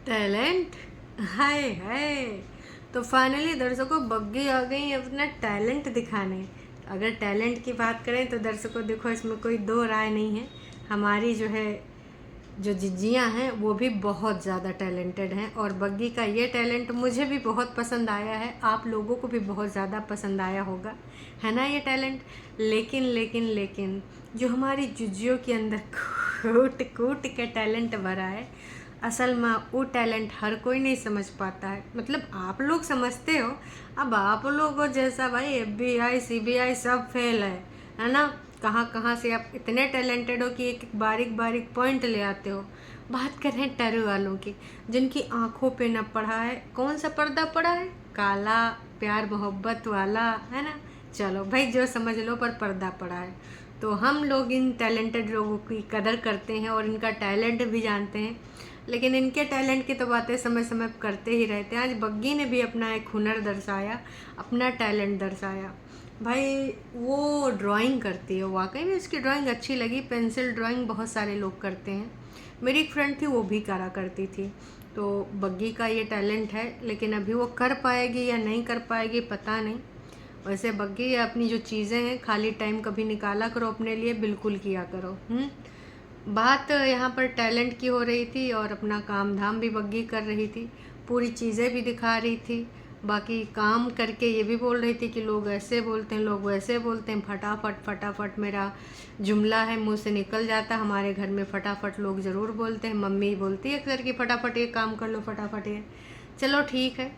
Talent. हाय हाय। तो finally दर्शकों बग्गी आ गई अपना टैलेंट दिखाने। अगर टैलेंट की बात करें तो दर्शकों देखो इसमें कोई दो राय नहीं है। हमारी जो जिज्जियाँ हैं वो भी बहुत ज़्यादा टैलेंटेड हैं और बग्गी का ये टैलेंट मुझे भी बहुत पसंद आया है, आप लोगों को भी बहुत ज़्यादा पसंद आया होगा, है ना ये टैलेंट। लेकिन लेकिन लेकिन जो हमारी जुज्जियों के अंदर कूट कूट के टैलेंट भरा है, असल में वो टैलेंट हर कोई नहीं समझ पाता है। मतलब आप लोग समझते हो, अब आप लोगों जैसा भाई FBI CBI सब फेल है ना। कहाँ कहाँ से आप इतने टैलेंटेड हो कि एक एक बारीक बारीक पॉइंट ले आते हो। बात कर रहे हैं टरू वालों की, जिनकी आंखों पे न पड़ा है, कौन सा पर्दा पड़ा है, काला प्यार मोहब्बत वाला, है ना। चलो भाई जो समझ लो, पर पर्दा पड़ा है। तो हम लोग इन टैलेंटेड लोगों की कदर करते हैं और इनका टैलेंट भी जानते हैं, लेकिन इनके टैलेंट की तो बातें समय समय पर करते ही रहते हैं। आज बग्गी ने भी अपना एक हुनर दर्शाया, अपना टैलेंट दर्शाया। भाई वो ड्राइंग करती है, वाकई में उसकी ड्राइंग अच्छी लगी। पेंसिल ड्राइंग बहुत सारे लोग करते हैं, मेरी एक फ्रेंड थी वो भी करा करती थी। तो बग्गी का ये टैलेंट है, लेकिन अभी वो कर पाएगी या नहीं कर पाएगी पता नहीं। वैसे बग्गी अपनी जो चीज़ें हैं, खाली टाइम कभी निकाला करो अपने लिए, बिल्कुल किया करो। बात यहाँ पर टैलेंट की हो रही थी और अपना काम धाम भी बग्गी कर रही थी, पूरी चीज़ें भी दिखा रही थी। बाकी काम करके ये भी बोल रही थी कि लोग ऐसे बोलते हैं, लोग वैसे बोलते हैं, फटाफट फटाफट मेरा जुमला है मुंह से निकल जाता। हमारे घर में फटाफट लोग ज़रूर बोलते हैं, मम्मी बोलती है अक्सर कि फटाफट ये काम कर लो, फटाफट ये। चलो ठीक है,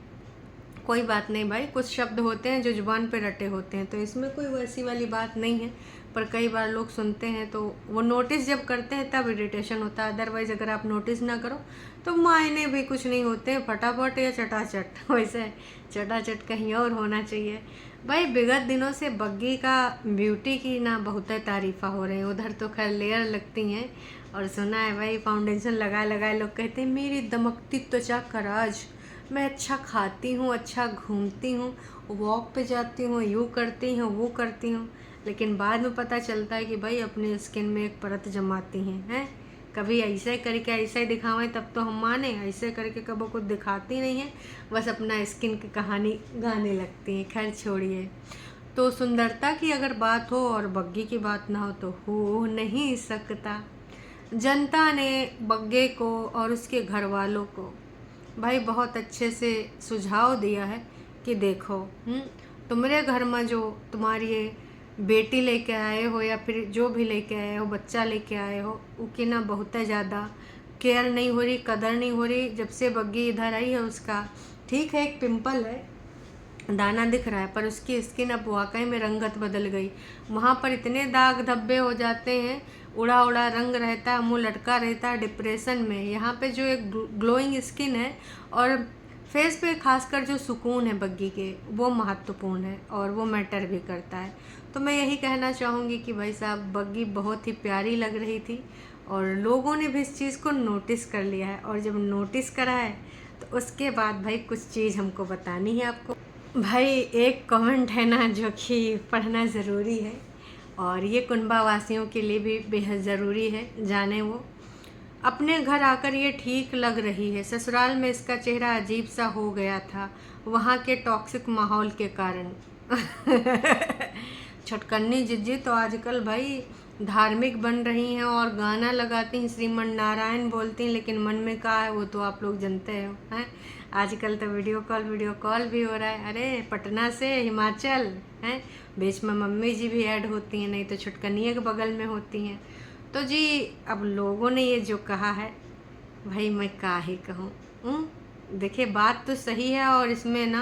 कोई बात नहीं भाई, कुछ शब्द होते हैं जो जुबान पे रटे होते हैं, तो इसमें कोई वैसी वाली बात नहीं है। पर कई बार लोग सुनते हैं तो वो नोटिस जब करते हैं तब इरिटेशन होता है। अदरवाइज़ अगर आप नोटिस ना करो तो मायने भी कुछ नहीं होते हैं, फटाफट या चटाचट। वैसे चटाचट कहीं और होना चाहिए। भाई विगत दिनों से बग्गी का ब्यूटी की ना बहुत तारीफ़ा हो रही है, उधर तो खैर लेयर लगती हैं। और सुना है भाई फाउंडेशन लगाए लगाए लोग कहते हैं मेरी दमकती त्वचा का राज, मैं अच्छा खाती हूँ, अच्छा घूमती हूँ, वॉक पे जाती हूँ, यूँ करती हूँ, वो करती हूँ। लेकिन बाद में पता चलता है कि भाई अपने स्किन में एक परत जमाती हैं। कभी ऐसे करके ऐसे दिखावें तब तो हम माने, ऐसे करके कबो कुछ दिखाती नहीं है, बस अपना स्किन की कहानी गाने लगती हैं। खैर छोड़िए। तो सुंदरता की अगर बात हो और बग्गी की बात ना हो तो हो नहीं सकता। जनता ने बग्गे को और उसके घर वालों को भाई बहुत अच्छे से सुझाव दिया है कि देखो, तुम्हारे घर में जो तुम्हारी ये बेटी लेके आए हो या फिर जो भी लेके आए हो, बच्चा लेके आए हो, उसकी ना बहुत ज़्यादा केयर नहीं हो रही, कदर नहीं हो रही। जब से बग्गी इधर आई है उसका, ठीक है एक पिंपल है, दाना दिख रहा है, पर उसकी स्किन अब वाकई में रंगत बदल गई। वहाँ पर इतने दाग धब्बे हो जाते हैं, उड़ा उड़ा रंग रहता है, मुंह लटका रहता है, डिप्रेशन में। यहाँ पे जो एक ग्लोइंग स्किन है और फेस पे खासकर जो सुकून है बग्गी के, वो महत्वपूर्ण है और वो मैटर भी करता है। तो मैं यही कहना चाहूँगी कि भाई साहब बग्गी बहुत ही प्यारी लग रही थी और लोगों ने भी इस चीज़ को नोटिस कर लिया है। और जब नोटिस करा है तो उसके बाद भाई कुछ चीज़ हमको बतानी है आपको। भाई एक कमेंट है ना जो कि पढ़ना ज़रूरी है और ये कुनबा वासियों के लिए भी बेहद ज़रूरी है जाने वो। अपने घर आकर ये ठीक लग रही है, ससुराल में इसका चेहरा अजीब सा हो गया था वहाँ के टॉक्सिक माहौल के कारण। छटकन्नी जिज्जी तो आजकल भाई धार्मिक बन रही हैं और गाना लगाती हैं, श्रीमन नारायण बोलती हैं, लेकिन मन में क्या है वो तो आप लोग जानते हो हैं। आजकल तो वीडियो कॉल भी हो रहा है। अरे पटना से हिमाचल हैं, बीच में मम्मी जी भी ऐड होती हैं, नहीं तो छुटकनिया के बगल में होती हैं। तो जी अब लोगों ने ये जो कहा है भाई मैं क्या ही कहूँ। देखिए बात तो सही है और इसमें ना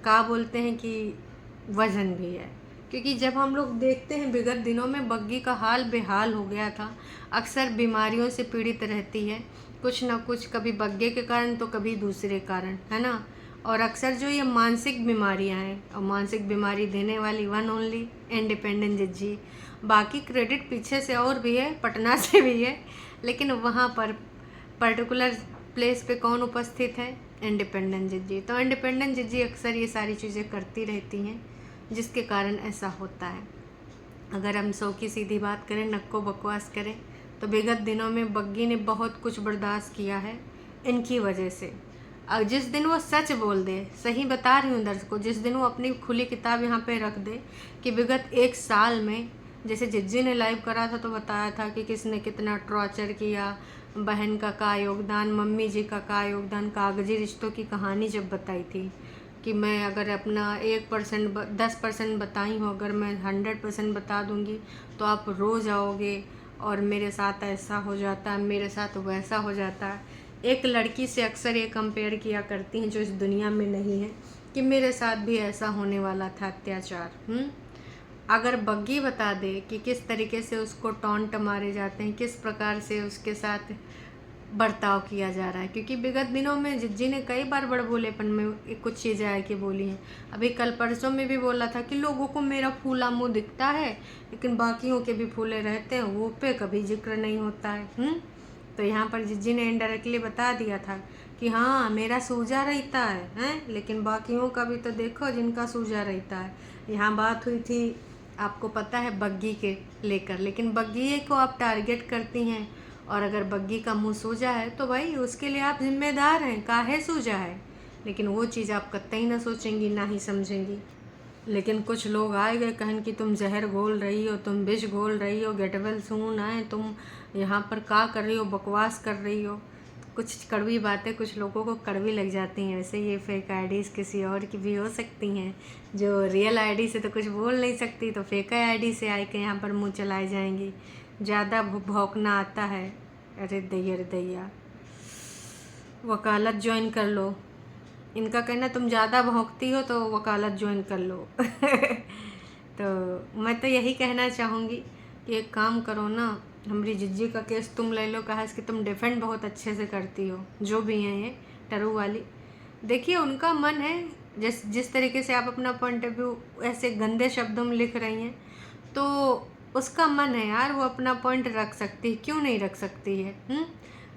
क्या बोलते हैं कि वजन भी है, क्योंकि जब हम लोग देखते हैं विगत दिनों में बग्गी का हाल बेहाल हो गया था। अक्सर बीमारियों से पीड़ित रहती है, कुछ ना कुछ, कभी बग्गे के कारण तो कभी दूसरे कारण, है ना। और अक्सर जो ये मानसिक बीमारियां हैं, और मानसिक बीमारी देने वाली वन ओनली इंडिपेंडेंट जिज्जी। बाकी क्रेडिट पीछे से और भी है, पटना से भी है, लेकिन वहाँ पर पर्टिकुलर प्लेस पे कौन उपस्थित है, इंडिपेंडेंट जिज्जी। तो इंडिपेंडेंट जिज्जी अक्सर ये सारी चीज़ें करती रहती हैं जिसके कारण ऐसा होता है। अगर हम सौ की सीधी बात करें, नक्को बकवास करें, तो विगत दिनों में बग्गी ने बहुत कुछ बर्दाश्त किया है, इनकी वजह से। जिस दिन वो सच बोल दे, सही बता रही हूँ दर्शकों, जिस दिन वो अपनी खुली किताब यहाँ पे रख दे कि विगत 1 साल में, जैसे जिज्जी ने लाइव करा था तो बताया था कि किसने कितना टॉर्चर किया, बहन का योगदान, मम्मी जी का योगदान, कागजी रिश्तों की कहानी जब बताई थी कि मैं अगर अपना 1% 10% बताई हूँ, अगर मैं 100% बता दूँगी तो आप रो जाओगे और मेरे साथ ऐसा हो जाता है, मेरे साथ वैसा हो जाता है। एक लड़की से अक्सर ये कंपेयर किया करती हैं जो इस दुनिया में नहीं है कि मेरे साथ भी ऐसा होने वाला था अत्याचार। अगर बग्गी बता दे कि किस तरीके से उसको टॉन्ट मारे जाते हैं, किस प्रकार से उसके साथ बर्ताव किया जा रहा है, क्योंकि विगत दिनों में जिज्जी ने कई बार बड़बोलेपन में कुछ चीज़ें आए बोली हैं। अभी कल परसों में भी बोला था कि लोगों को मेरा फूला मुंह दिखता है लेकिन बाकियों के भी फूले रहते हैं, वो पे कभी जिक्र नहीं होता है। तो यहाँ पर जिज्जी ने इनडायरेक्टली बता दिया था कि हाँ मेरा सूजा रहता है, लेकिन बाकियों का भी तो देखो जिनका सूजा रहता है। यहाँ बात हुई थी, आपको पता है, बग्गी के लेकर, लेकिन बग्गी को आप टारगेट करती हैं, और अगर बग्गी का मुंह सूजा है तो भाई उसके लिए आप जिम्मेदार हैं, काहे सूजा है, लेकिन वो चीज़ आप कतई ना सोचेंगी, ना ही समझेंगी। लेकिन कुछ लोग आए गए कहन कि तुम जहर घोल रही हो, तुम विष घोल रही हो, गेट वेल सून है, तुम यहाँ पर क्या कर रही हो, बकवास कर रही हो। कुछ कड़वी बातें कुछ लोगों को कड़वी लग जाती हैं। वैसे ये फेक आईडीज़ किसी और की भी हो सकती हैं, जो रियल आईडी से तो कुछ बोल नहीं सकती, तो फेक आईडी से आए के यहाँ पर मुँह चलाए जाएंगी। ज़्यादा भौंकना आता है, अरे दैया, वकालत ज्वाइन कर लो। इनका कहना तुम ज़्यादा भौंकती हो तो वकालत ज्वाइन कर लो। तो मैं तो यही कहना चाहूँगी कि एक काम करो ना, हमारी जिज्जी का केस तुम ले लो, कहा कि तुम डिफेंड बहुत अच्छे से करती हो, जो भी हैं ये टरू वाली। देखिए उनका मन है, जिस तरीके से आप अपना पॉइंट ऑफ व्यू ऐसे गंदे शब्दों में लिख रही हैं, तो उसका मन है यार, वो अपना पॉइंट रख सकती है, क्यों नहीं रख सकती है।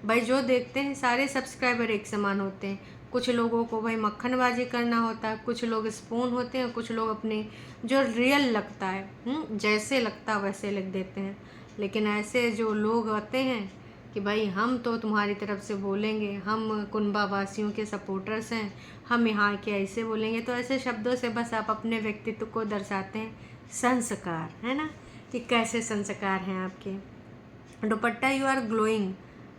भाई जो देखते हैं सारे सब्सक्राइबर एक समान होते हैं। कुछ लोगों को भाई मक्खनबाजी करना होता है, कुछ लोग स्पून होते हैं, कुछ लोग अपने जो रियल लगता है, जैसे लगता है वैसे लिख देते हैं। लेकिन ऐसे जो लोग आते हैं कि भाई हम तो तुम्हारी तरफ से बोलेंगे, हम कुनबा वासियों के सपोर्टर्स हैं, हम यहाँ के ऐसे बोलेंगे, तो ऐसे शब्दों से बस आप अपने व्यक्तित्व को दर्शाते हैं। संस्कार है ना, कि कैसे संस्कार हैं आपके। दुपट्टा यू आर ग्लोइंग,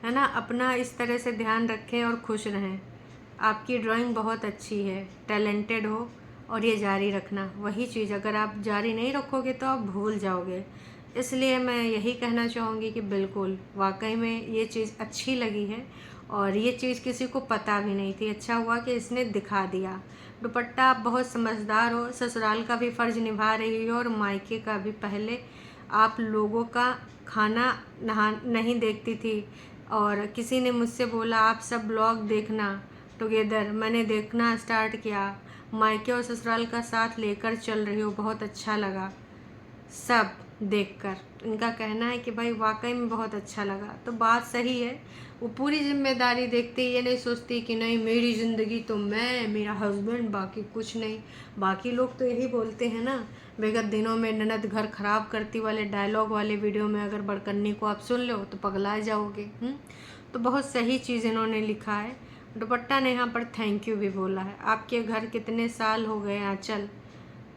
है ना, अपना इस तरह से ध्यान रखें और खुश रहें। आपकी ड्राइंग बहुत अच्छी है, टैलेंटेड हो, और ये जारी रखना। वही चीज़ अगर आप जारी नहीं रखोगे तो आप भूल जाओगे। इसलिए मैं यही कहना चाहूँगी कि बिल्कुल वाकई में ये चीज़ अच्छी लगी है, और ये चीज़ किसी को पता भी नहीं थी। अच्छा हुआ कि इसने दिखा दिया। दुपट्टा आप बहुत समझदार हो, ससुराल का भी फ़र्ज़ निभा रही हो और मायके का भी। पहले आप लोगों का खाना नहा नहीं देखती थी, और किसी ने मुझसे बोला आप सब ब्लॉग देखना टुगेदर, मैंने देखना स्टार्ट किया। मायके और ससुराल का साथ लेकर चल रही हो, बहुत अच्छा लगा सब देखकर। इनका कहना है कि भाई वाकई में बहुत अच्छा लगा, तो बात सही है। वो पूरी जिम्मेदारी देखती, ये नहीं सोचती कि नहीं मेरी ज़िंदगी तो मैं, मेरा हस्बैंड, बाकी कुछ नहीं। बाकी लोग तो यही बोलते हैं ना, विगत दिनों में ननद घर खराब करती वाले डायलॉग वाले वीडियो में अगर बड़कन्नी को आप सुन लो तो पगला जाओगे। तो बहुत सही चीज़ इन्होंने लिखा है। दुपट्टा ने यहाँ पर थैंक यू भी बोला है। आपके घर कितने साल हो गए आंचल,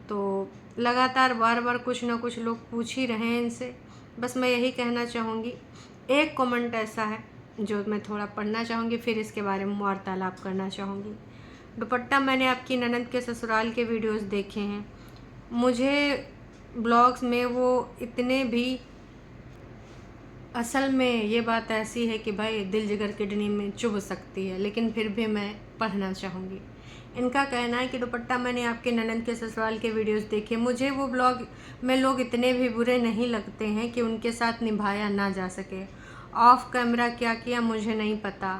तो लगातार बार बार कुछ ना कुछ लोग पूछ ही रहे हैं इनसे। बस मैं यही कहना चाहूँगी, एक कमेंट ऐसा है जो मैं थोड़ा पढ़ना चाहूँगी, फिर इसके बारे में वार्तालाप करना चाहूँगी। दुपट्टा, मैंने आपकी ननद के ससुराल के वीडियोस देखे हैं, मुझे ब्लॉग्स में वो इतने भी, असल में ये बात ऐसी है कि भाई दिल जिगर किडनी में चुभ सकती है, लेकिन फिर भी मैं पढ़ना चाहूँगी। इनका कहना है कि दुपट्टा, मैंने आपके ननद के ससुराल के वीडियोस देखे, मुझे वो ब्लॉग में लोग इतने भी बुरे नहीं लगते हैं कि उनके साथ निभाया ना जा सके। ऑफ कैमरा क्या किया मुझे नहीं पता,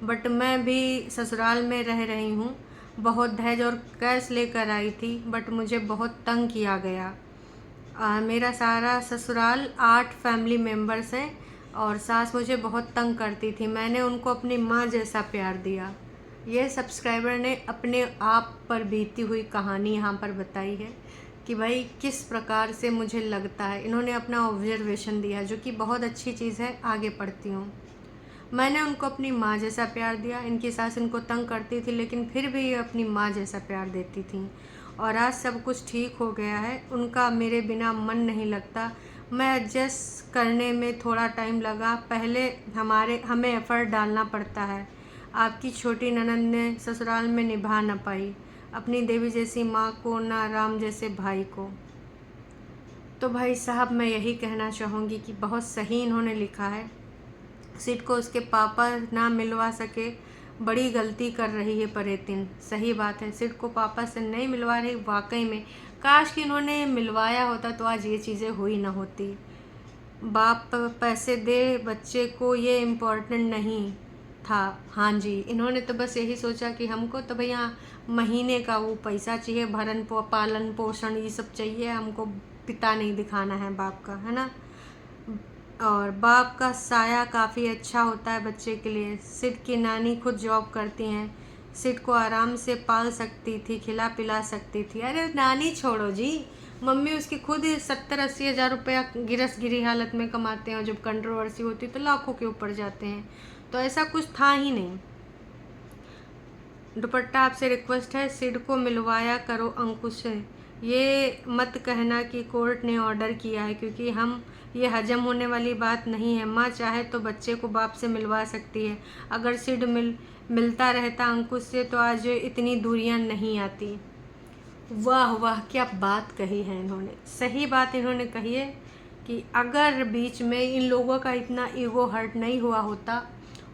बट मैं भी ससुराल में रह रही हूँ, बहुत दहेज और कैश लेकर आई थी, बट मुझे बहुत तंग किया गया। मेरा सारा ससुराल 8 फैमिली मेम्बर्स हैं, और सास मुझे बहुत तंग करती थी, मैंने उनको अपनी माँ जैसा प्यार दिया। ये सब्सक्राइबर ने अपने आप पर बीती हुई कहानी यहाँ पर बताई है कि भाई किस प्रकार से मुझे लगता है। इन्होंने अपना ऑब्जर्वेशन दिया, जो कि बहुत अच्छी चीज़ है। आगे पढ़ती हूँ। मैंने उनको अपनी माँ जैसा प्यार दिया। इनकी सास इनको तंग करती थी, लेकिन फिर भी ये अपनी माँ जैसा प्यार देती थी। और आज सब कुछ ठीक हो गया है। उनका मेरे बिना मन नहीं लगता। मैं एडजस्ट करने में थोड़ा टाइम लगा। पहले हमें एफ़र्ट डालना पड़ता है। आपकी छोटी ननद ने ससुराल में निभा न पाई अपनी देवी जैसी माँ को, ना राम जैसे भाई को। तो भाई साहब, मैं यही कहना चाहूँगी कि बहुत सही इन्होंने लिखा है। सिड को उसके पापा ना मिलवा सके, बड़ी गलती कर रही है परेतिन। सही बात है, सिड को पापा से नहीं मिलवा रही। वाकई में काश कि इन्होंने मिलवाया होता तो आज ये चीज़ें हुई ना होती। बाप पैसे दे बच्चे को, ये इम्पोर्टेंट नहीं था। हाँ जी, इन्होंने तो बस यही सोचा कि हमको तो भैया महीने का वो पैसा चाहिए, पालन पोषण ये सब चाहिए, हमको पिता नहीं दिखाना है बाप का, है ना। और बाप का साया काफ़ी अच्छा होता है बच्चे के लिए। सिड की नानी खुद जॉब करती हैं। सिड को आराम से पाल सकती थी, खिला पिला सकती थी। अरे नानी छोड़ो जी, मम्मी उसकी खुद 70-80 हज़ार रुपया गिरही हालत में कमाते हैं, और जब कंट्रोवर्सी होती तो लाखों के ऊपर जाते हैं। तो ऐसा कुछ था ही नहीं। दुपट्टा आपसे रिक्वेस्ट है, सिड को मिलवाया करो अंकुश से। ये मत कहना कि कोर्ट ने ऑर्डर किया है, क्योंकि ये हजम होने वाली बात नहीं है। माँ चाहे तो बच्चे को बाप से मिलवा सकती है। अगर सिड मिलता रहता अंकुश से तो आज इतनी दूरियां नहीं आती। वाह वाह, क्या बात कही है इन्होंने। सही बात इन्होंने कही है कि अगर बीच में इन लोगों का इतना ईगो हर्ट नहीं हुआ होता,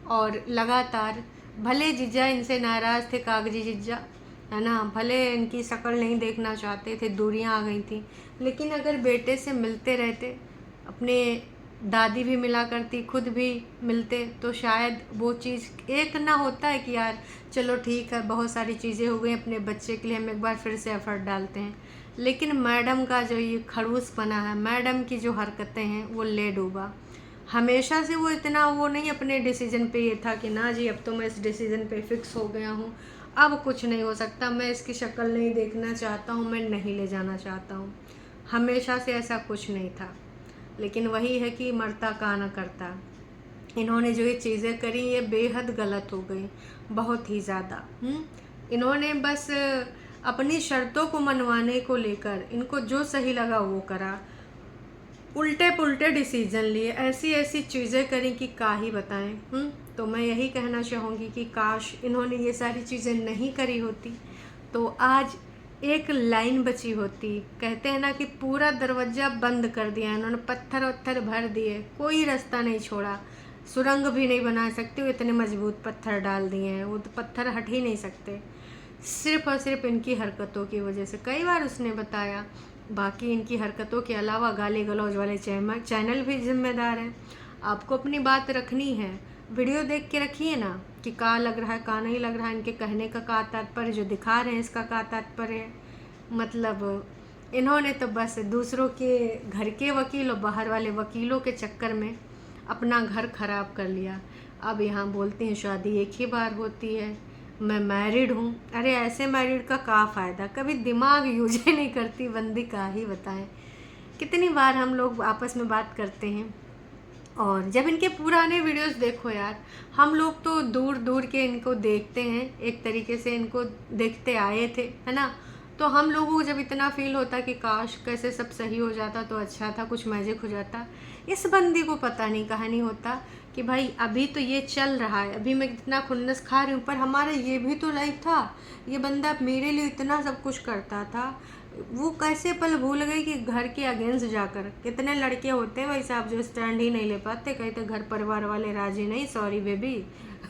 और लगातार भले जीजा इनसे नाराज़ थे, कागजी जीजा, है ना, भले इनकी शक्ल नहीं देखना चाहते थे, दूरियां आ गई थी, लेकिन अगर बेटे से मिलते रहते, अपने दादी भी मिला करती, खुद भी मिलते, तो शायद वो चीज़ एक ना होता है कि यार चलो ठीक है, बहुत सारी चीज़ें हो गई, अपने बच्चे के लिए हम एक बार फिर से एफर्ट डालते हैं। लेकिन मैडम का जो ये खड़ूस बना है, मैडम की जो हरकतें हैं, वो ले डूबा। हमेशा से वो इतना वो नहीं अपने डिसीजन पे ये था कि ना जी अब तो मैं इस डिसीजन पे फिक्स हो गया हूँ, अब कुछ नहीं हो सकता, मैं इसकी शक्ल नहीं देखना चाहता हूँ, मैं नहीं ले जाना चाहता हूँ। हमेशा से ऐसा कुछ नहीं था। लेकिन वही है कि मरता का न करता। इन्होंने जो ये चीज़ें करी, ये बेहद गलत हो गई, बहुत ही ज़्यादा। इन्होंने बस अपनी शर्तों को मनवाने को लेकर इनको जो सही लगा वो करा, उल्टे पुल्टे डिसीजन लिए, ऐसी ऐसी चीज़ें करी कि क्या ही बताएं। तो मैं यही कहना चाहूँगी कि काश इन्होंने ये सारी चीज़ें नहीं करी होती तो आज एक लाइन बची होती। कहते हैं ना कि पूरा दरवाज़ा बंद कर दिया इन्होंने, पत्थर वत्थर भर दिए, कोई रास्ता नहीं छोड़ा, सुरंग भी नहीं बना सकते, वो इतने मजबूत पत्थर डाल दिए हैं, वो तो पत्थर हट ही नहीं सकते, सिर्फ और सिर्फ इनकी हरकतों की वजह से। कई बार उसने बताया, बाकी इनकी हरकतों के अलावा गाली गलौज वाले चैनल भी जिम्मेदार हैं। आपको अपनी बात रखनी है, वीडियो देख के रखिए ना कि का लग रहा है का नहीं लग रहा है, इनके कहने का क्या तात्पर्य, जो दिखा रहे हैं इसका क्या तात्पर्य है। मतलब इन्होंने तो बस दूसरों के घर के वकील और बाहर वाले वकीलों के चक्कर में अपना घर खराब कर लिया। अब यहाँ बोलते हैं शादी एक ही बार होती है, मैं मैरिड हूँ। अरे ऐसे मैरिड का क्या फ़ायदा, कभी दिमाग यूज ही नहीं करती बंदी, का ही बताएं। कितनी बार हम लोग आपस में बात करते हैं, और जब इनके पुराने वीडियोस देखो यार, हम लोग तो दूर दूर के इनको देखते हैं, एक तरीके से इनको देखते आए थे, है ना। तो हम लोगों को जब इतना फील होता कि काश कैसे सब सही हो जाता तो अच्छा था, कुछ मैजिक हो जाता। इस बंदी को पता नहीं कहा नहीं होता कि भाई अभी तो ये चल रहा है, अभी मैं इतना खुन्नस खा रही हूँ, पर हमारा ये भी तो लाइफ था, ये बंदा मेरे लिए इतना सब कुछ करता था। वो कैसे पल भूल गई कि घर के अगेंस्ट जाकर, कितने लड़के होते हैं भाई साहब जो स्टैंड ही नहीं ले पाते, कहते घर परिवार वाले राजी नहीं, सॉरी बेबी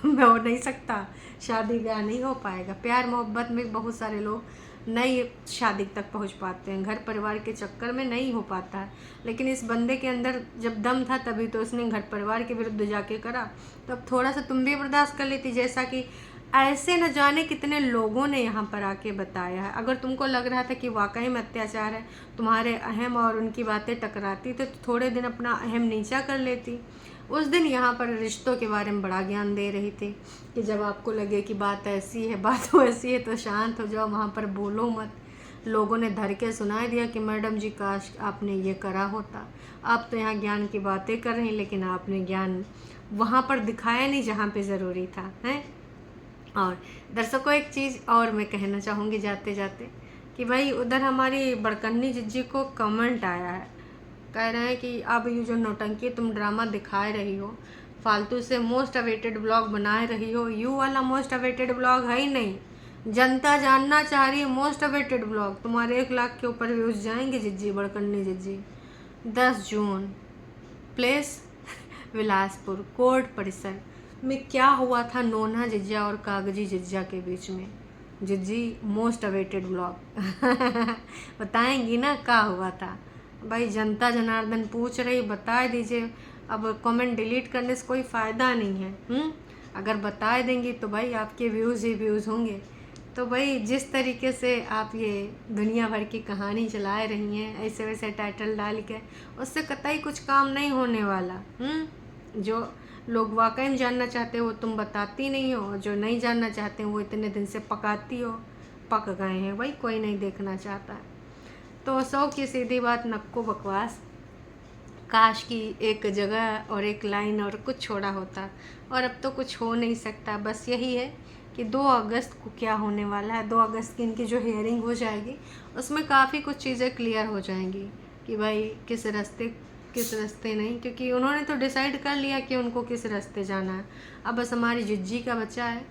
मैं हो नहीं सकता, शादी ब्याह नहीं हो पाएगा। प्यार मोहब्बत में बहुत सारे लोग नहीं शादी तक पहुंच पाते हैं, घर परिवार के चक्कर में नहीं हो पाता है। लेकिन इस बंदे के अंदर जब दम था तभी तो उसने घर परिवार के विरुद्ध जाके करा। तो अब थोड़ा सा तुम भी बर्दाश्त कर लेती, जैसा कि ऐसे न जाने कितने लोगों ने यहाँ पर आके बताया है। अगर तुमको लग रहा था कि वाकई में अत्याचार है, तुम्हारे अहम और उनकी बातें टकराती तो थोड़े दिन अपना अहम नीचा कर लेती। उस दिन यहाँ पर रिश्तों के बारे में बड़ा ज्ञान दे रही थी कि जब आपको लगे कि बात ऐसी है, बात वैसी है, तो शांत हो जाओ, वहाँ पर बोलो मत। लोगों ने धर के सुना दिया कि मैडम जी काश आपने ये करा होता। आप तो यहाँ ज्ञान की बातें कर रही हैं, लेकिन आपने ज्ञान वहाँ पर दिखाया नहीं जहाँ पे ज़रूरी था हैं। और दर्शकों एक चीज़ और मैं कहना चाहूँगी जाते जाते कि भाई उधर हमारी बड़कन्नी जिज्जी को कमेंट आया है, कह रहे हैं कि अब ये जो नौटंकी तुम ड्रामा दिखा रही हो, फालतू से मोस्ट अवेटेड ब्लॉग बना रही हो, यू वाला मोस्ट अवेटेड ब्लॉग है ही नहीं, जनता जानना चाह रही है मोस्ट अवेटेड ब्लॉग, तुम्हारे 1 लाख के ऊपर व्यूज़ जाएंगे जिज्जी, बड़कन्नी जिज्जी। 10 जून प्लेस बिलासपुर कोर्ट परिसर में क्या हुआ था नोना जिज्जा और कागजी जिज्जा के बीच में। जिज्जी मोस्ट अवेटेड ब्लॉग बताएंगी ना क्या हुआ था। भाई जनता जनार्दन पूछ रही, बता दीजिए। अब कमेंट डिलीट करने से कोई फ़ायदा नहीं है। अगर बता देंगी तो भाई आपके व्यूज़ ही व्यूज़ होंगे। तो भाई जिस तरीके से आप ये दुनिया भर की कहानी चला रही हैं ऐसे वैसे टाइटल डाल के, उससे कतई कुछ काम नहीं होने वाला। जो लोग वाकई में जानना चाहते हो वो तुम बताती नहीं हो, जो नहीं जानना चाहते हैं वो इतने दिन से पकाती हो। पक गए हैं भाई, कोई नहीं देखना चाहता। तो 100 की सीधी बात, नक्को बकवास। काश की एक जगह और एक लाइन और कुछ छोड़ा होता, और अब तो कुछ हो नहीं सकता। बस यही है कि 2 अगस्त को क्या होने वाला है। 2 अगस्त की इनकी जो हियरिंग हो जाएगी उसमें काफ़ी कुछ चीज़ें क्लियर हो जाएंगी कि भाई किस रास्ते नहीं, क्योंकि उन्होंने तो डिसाइड कर लिया कि उनको किस रास्ते जाना है। अब बस हमारी जिज्जी का बच्चा है,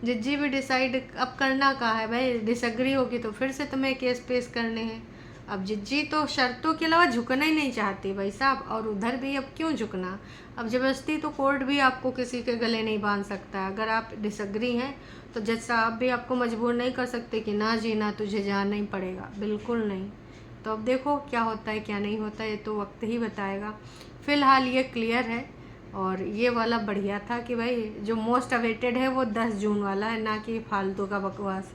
जिज्जी भी डिसाइड अब करना का है। भाई डिसएग्री होगी तो फिर से तुम्हें केस पेश करने हैं। अब जिज्जी तो शर्तों के अलावा झुकना ही नहीं चाहती भाई साहब, और उधर भी अब क्यों झुकना। अब ज़बरदस्ती तो कोर्ट भी आपको किसी के गले नहीं बांध सकता। अगर आप डिसएग्री हैं तो जज साहब भी आपको मजबूर नहीं कर सकते कि ना जी ना, तुझे जाना ही पड़ेगा, बिल्कुल नहीं। तो अब देखो क्या होता है क्या नहीं होता है, ये तो वक्त ही बताएगा। फ़िलहाल ये क्लियर है। और ये वाला बढ़िया था कि भाई जो मोस्ट अवेटेड है वो 10 जून वाला है, ना कि फालतू का बकवास।